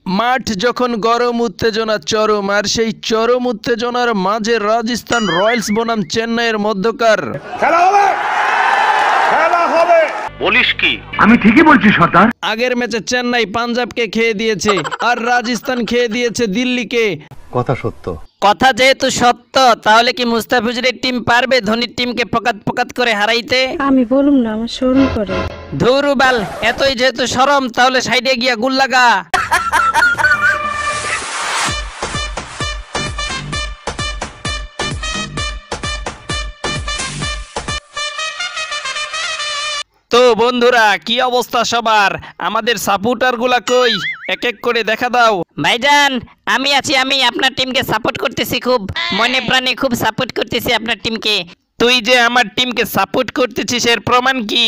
মাঠ যখন গরম উত্তেজনা চরম, আর সেই চরম উত্তেজনার মাঝে রাজস্থান রয়্যালস বনাম চেন্নাইয়ের মধ্যকার খেলা হবে, খেলা হবে। বলিস কি? আমি ঠিকই বলছি সর্দার। আগের ম্যাচে চেন্নাই পাঞ্জাবকে খেয়ে দিয়েছে আর রাজস্থান খেয়ে দিয়েছে দিল্লিকে। কথা সত্য। কথা যেহেতু সত্য, তাহলে কি মুস্তাফিজুরের টিম পারবে ধোনির টিমকে পকাত করে হারাইতে? আমি বলুম না, আমার শরম করে। ধুরুবাল, এতই যেহেতু শরম, তাহলে সাইডে গিয়া গুল লাগা। তো বন্ধুরা, কি অবস্থা সবার? আমাদের সাপোর্টার গুলা কই? এক এক করে দেখা দাও। ভাইজান, আমি আছি, আমি আপনার টিমকে সাপোর্ট করতেছি, খুব মনে প্রাণে খুব সাপোর্ট করতেছি আপনার টিমকে। তুই যে আমার টিমকে সাপোর্ট করতেছিস এর প্রমাণ কি?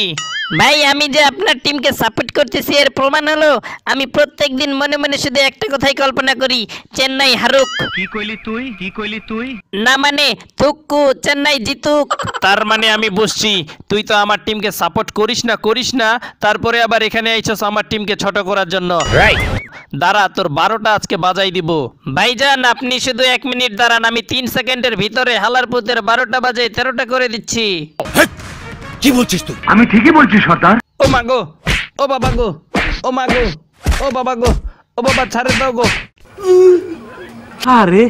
ভাই, আমি যে আপনার টিমকে সাপোর্ট করতেছি এর প্রমাণ হলো আমি প্রত্যেকদিন মনে মনে শুধু একটা কথাই কল্পনা করি, চেন্নাই হারুক। কি কইলি তুই? কি কইলি তুই? না মানে থুক্কু, চেন্নাই জিতুক। তার মানে আমি বুঝছি তুই তো আমার টিমকে সাপোর্ট করিস না, তারপরে আবার এখানে আইছস আমার টিমকে ছোট করার জন্য। রাইট। দাঁড়া, তোর 12টা আজকে বাজাই দিব। ভাইজান, আপনি শুধু 1 মিনিট দাঁড়ান, আমি 3 সেকেন্ডের ভিতরে হালারপুতের 12টা বাজায় 13টা করে দিচ্ছি। কি বলছিস তুই? আমি ঠিকই বলছি সর্দার। ও মাগো, ও বাবা গো, ও মাগো, ও বাবা গো, ও বাবা ছাড়ে দাও গো। আরে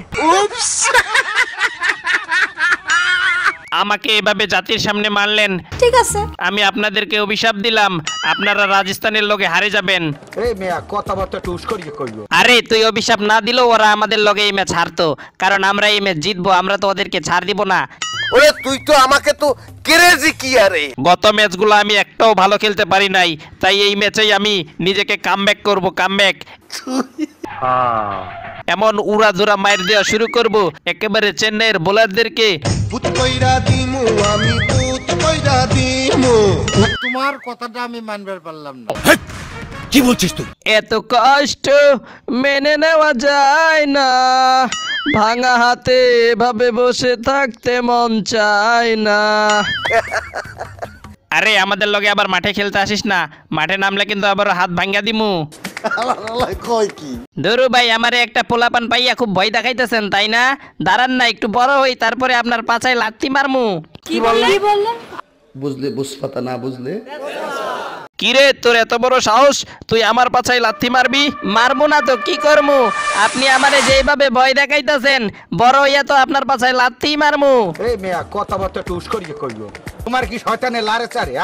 আমাকে এভাবে জাতির সামনে মারলেন, ঠিক আছে, আমি আপনাদেরকে অভিশাপ দিলাম, আপনারা রাজস্থানের লগে হারে যাবেন। এই মেয়া কথাবার্তা টুস করিয়ে কইও। আরে তুই অভিশাপ না দিলেও ওরা আমাদের লগে এই ম্যাচ হারতো, কারণ আমরা এই ম্যাচ জিতবো, আমরা তো ওদেরকে ছাড় দিব না। ওরে তুই তো আমাকে তো ক্রেজি কি আরে। গত ম্যাচগুলো আমি একটাও ভালো খেলতে পারি নাই, তাই এই ম্যাচেই আমি নিজেকে কামব্যাক করব, কামব্যাক। এমন উড়াধুরা মাইর দেওয়া শুরু করব একেবারে চেন্নাইয়ের বোলারদেরকে। ভূত কইরা দিমু আমি, ভূত কইরা দিমু। তোমার কথাটা আমি মানবার পারলাম না। কি বলছিস তুই? এত কষ্ট মেনে নেওয়া যায় না, ভাঙা হাতে এভাবে বসে থাকতে মন চায় না। আরে আমাদের লগে আবার মাঠে খেলতে আসিস না, মাঠে নামলে কিন্তু আবার হাত ভাঙ্গা দিমু। কই কি? ধরু ভাই, আমারে একটা পোলাপান পাইয়া খুব ভয় দেখাইতেছেন তাই না? দাঁড়ান না, একটু বড় হই, তারপরে আপনার পাছায় লাত্তি মারমু। কি বললেন? বুঝলে বুঝপাতা না বুঝলে? কিরে, তোর এত বড় সাহস, তুই আমার পাছায় লাথি মারবি? মারবো না তো কি করমু? আপনি আমারে যেভাবে ভয় দেখাইতেছেন, বড় হইয়া তো আপনার পাছায় লাত্তি মারমু। এই মেয়া কথাবার্তা টুস করিয়ে কইও। তোমার কি শয়তানে লারে চারে?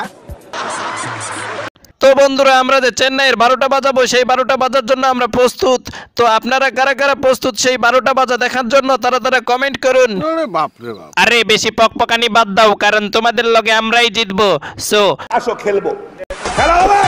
তো বন্ধুরা, আমরা যে চেন্নাইয়ের 12টা বাজাবো, সেই 12টা বাজার জন্য আমরা প্রস্তুত। তো আপনারা কারা কারা প্রস্তুত সেই 12টা বাজা দেখার জন্য তারা কমেন্ট করুন। আরে বেশি পকপকানি বাদ দাও, কারণ তোমাদের লগে আমরাই জিতবো। সো আসো খেলবো, খেলা হবে।